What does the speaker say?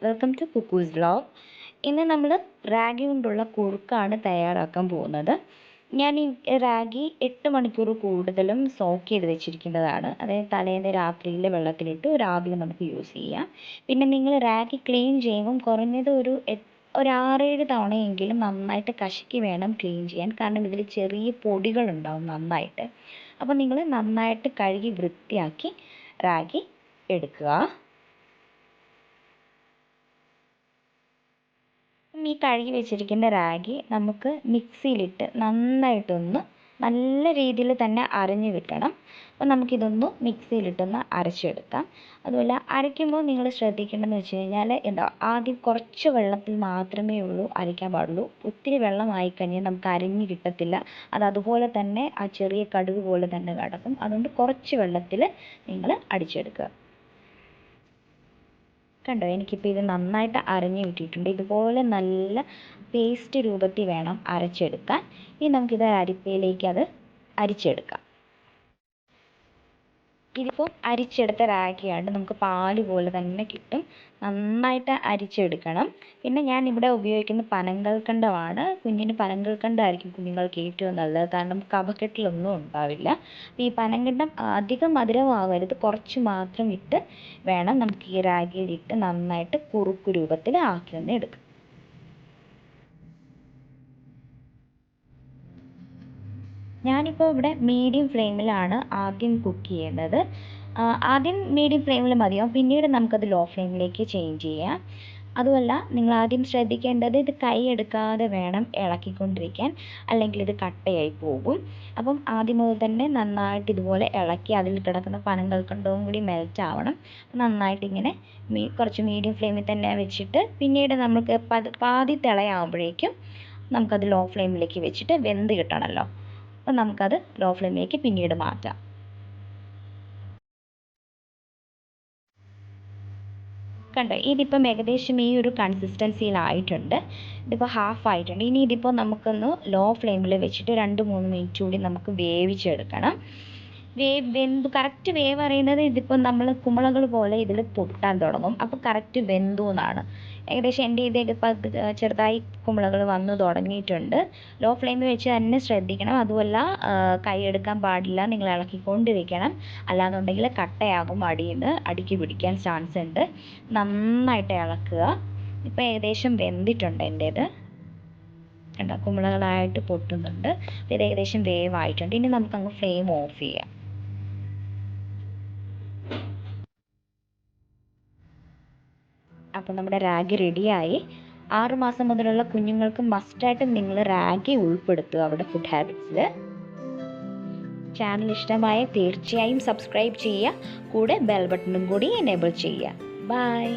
Welcome to cuckoo's vlog. ഇന്ന് നമ്മൾ റാഗി കൊണ്ടുള്ള കുറുക്കാണ് തയ്യാറാക്കാൻ പോകുന്നത്. ഞാൻ ഈ റാഗി 8 മണിക്കൂർ കൂടുതലും സോക്ക് ചെയ്ത് വെച്ചിരിക്കുന്നതാണ്. അതായത് തലേന്ന് രാത്രിയിൽ വെള്ളത്തിലിട്ട് രാവിലെ നമുക്ക് യൂസ് ചെയ്യാം. പിന്നെ നിങ്ങൾ റാഗി ക്ലീൻ ചെയ്യുമ്പം കുറഞ്ഞത് ഒരു 6-7 തവണയെങ്കിലും നന്നായിട്ട് കശക്കി വേണം ക്ലീൻ ചെയ്യാൻ. കാരണം ഇതിൽ ചെറിയ പൊടികളുണ്ടാവും നന്നായിട്ട്. അപ്പോൾ നിങ്ങൾ നന്നായിട്ട് കഴുകി വൃത്തിയാക്കി റാഗി എടുക്കുക. ഈ കഴുകി വെച്ചിരിക്കുന്ന റാഗി നമുക്ക് മിക്സിയിലിട്ട് നന്നായിട്ടൊന്ന് നല്ല രീതിയിൽ തന്നെ അരഞ്ഞ് കിട്ടണം. അപ്പോൾ നമുക്കിതൊന്ന് മിക്സിയിലിട്ടൊന്ന് അരച്ചെടുക്കാം. അതുപോലെ അരയ്ക്കുമ്പോൾ നിങ്ങൾ ശ്രദ്ധിക്കേണ്ടതെന്ന് വെച്ച് കഴിഞ്ഞാൽ ആദ്യം കുറച്ച് വെള്ളത്തിൽ മാത്രമേ അരയ്ക്കാൻ പാടുള്ളൂ. ഒത്തിരി വെള്ളമായി കഴിഞ്ഞാൽ നമുക്ക് അരഞ്ഞ് കിട്ടത്തില്ല. അതുപോലെ തന്നെ ആ ചെറിയ കടുക് പോലെ തന്നെ കിടക്കും. അതുകൊണ്ട് കുറച്ച് വെള്ളത്തിൽ നിങ്ങൾ അടിച്ചെടുക്കുക. കണ്ടോ, എനിക്കിപ്പോൾ ഇത് നന്നായിട്ട് അരഞ്ഞ് കിട്ടിയിട്ടുണ്ട്. ഇതുപോലെ നല്ല പേസ്റ്റ് രൂപത്തിൽ വേണം അരച്ചെടുക്കാൻ. ഇനി നമുക്കിത് അരിപ്പയിലേക്ക് അത് അരിച്ചെടുക്കാം. ഇതിപ്പോൾ അരിച്ചെടുത്ത റാഗിയാണ്, നമുക്ക് പാല് പോലെ തന്നെ കിട്ടും. നന്നായിട്ട് അരിച്ചെടുക്കണം. പിന്നെ ഞാൻ ഇവിടെ ഉപയോഗിക്കുന്ന പനങ്കൽക്കണ്ടമാണ്. കുഞ്ഞിന് പനങ്കൽക്കണ്ടമായിരിക്കും കുഞ്ഞുങ്ങൾക്ക് ഏറ്റവും നല്ലത്. കാരണം കഫക്കെട്ടിലൊന്നും ഉണ്ടാവില്ല. അപ്പോൾ ഈ പനങ്കണ്ടം അധികം മധുരമാകരുത്, കുറച്ച് മാത്രം ഇട്ട് വേണം നമുക്ക് ഈ റാഗിയിലിട്ട് നന്നായിട്ട് കുറുക്ക് രൂപത്തിൽ ആക്കി തന്നെ എടുക്കാം. ഞാനിപ്പോൾ ഇവിടെ മീഡിയം ഫ്ലെയിമിലാണ് ആദ്യം കുക്ക് ചെയ്യുന്നത്. ആദ്യം മീഡിയം ഫ്ലെയിമിൽ മതിയാവും, പിന്നീട് നമുക്കത് ലോ ഫ്ലെയിമിലേക്ക് ചേഞ്ച് ചെയ്യാം. അതുമല്ല, നിങ്ങൾ ആദ്യം ശ്രദ്ധിക്കേണ്ടത് ഇത് കൈ എടുക്കാതെ വേണം ഇളക്കിക്കൊണ്ടിരിക്കാൻ, അല്ലെങ്കിൽ ഇത് കട്ടയായി പോകും. അപ്പം ആദ്യം മുതൽ തന്നെ നന്നായിട്ട് ഇതുപോലെ ഇളക്കി അതിൽ കിടക്കുന്ന പനങ്കൽക്കണ്ടവും കൂടി മെൽറ്റ് ആവണം. നന്നായിട്ട് ഇങ്ങനെ കുറച്ച് മീഡിയം ഫ്ലെയിമിൽ തന്നെ വെച്ചിട്ട് പിന്നീട് നമുക്ക് പാതി തിളയാകുമ്പോഴേക്കും നമുക്കത് ലോ ഫ്ലെയിമിലേക്ക് വെച്ചിട്ട് വെന്ത് കിട്ടണമല്ലോ. അപ്പോൾ നമുക്കത് ലോ ഫ്ലെയിമിലേക്ക് പിന്നീട് മാറ്റാം. കണ്ടോ, ഇതിപ്പം ഏകദേശം ഈ ഒരു കൺസിസ്റ്റൻസിയിലായിട്ടുണ്ട്. ഇതിപ്പോൾ ഹാഫ് ആയിട്ടുണ്ട്. ഇനി ഇതിപ്പോൾ നമുക്കൊന്ന് ലോ ഫ്ലെയിമിൽ വെച്ചിട്ട് 2-3 മിനിറ്റ് കൂടി നമുക്ക് വേവിച്ചെടുക്കണം. കറക്റ്റ് വേവ് അറിയുന്നത് ഇതിപ്പോൾ നമ്മൾ കുമ്പളകൾ പോലെ ഇതിൽ പൊട്ടാൻ തുടങ്ങും. അപ്പോൾ കറക്റ്റ് വെന്തു എന്നാണ്. ഏകദേശം എൻ്റെ ഇതിപ്പോൾ ചെറുതായി കുമ്പളകൾ വന്നു തുടങ്ങിയിട്ടുണ്ട്. ലോ ഫ്ലെയിമിൽ വെച്ച് തന്നെ ശ്രദ്ധിക്കണം. അതുമല്ല, കൈയെടുക്കാൻ പാടില്ല, നിങ്ങൾ ഇളക്കിക്കൊണ്ടിരിക്കണം. അല്ലാന്നുണ്ടെങ്കിൽ കട്ടയാകും, അടിക്ക് പിടിക്കാൻ ചാൻസ് ഉണ്ട്. നന്നായിട്ട് ഇളക്കുക. ഇപ്പോൾ ഏകദേശം വെന്തിട്ടുണ്ട് എൻ്റേത്. കണ്ടോ, കുമ്പളകളായിട്ട് പൊട്ടുന്നുണ്ട്. ഇത് ഏകദേശം വേവായിട്ടുണ്ട്. ഇനി നമുക്കങ്ങ് ഫ്ലെയിം ഓഫ് ചെയ്യാം. അപ്പോൾ നമ്മുടെ റാഗി റെഡിയായി. 6 മാസം മുതലുള്ള കുഞ്ഞുങ്ങൾക്ക് മസ്റ്റായിട്ട് നിങ്ങൾ റാഗി ഉൾപ്പെടുത്തുക അവരുടെ ഫുഡ് ഹാബിറ്റ്സിൽ. ചാനൽ ഇഷ്ടമായ തീർച്ചയായും സബ്സ്ക്രൈബ് ചെയ്യുക. കൂടെ ബെൽ ബട്ടണും കൂടി എനേബിൾ ചെയ്യുക. ബൈ.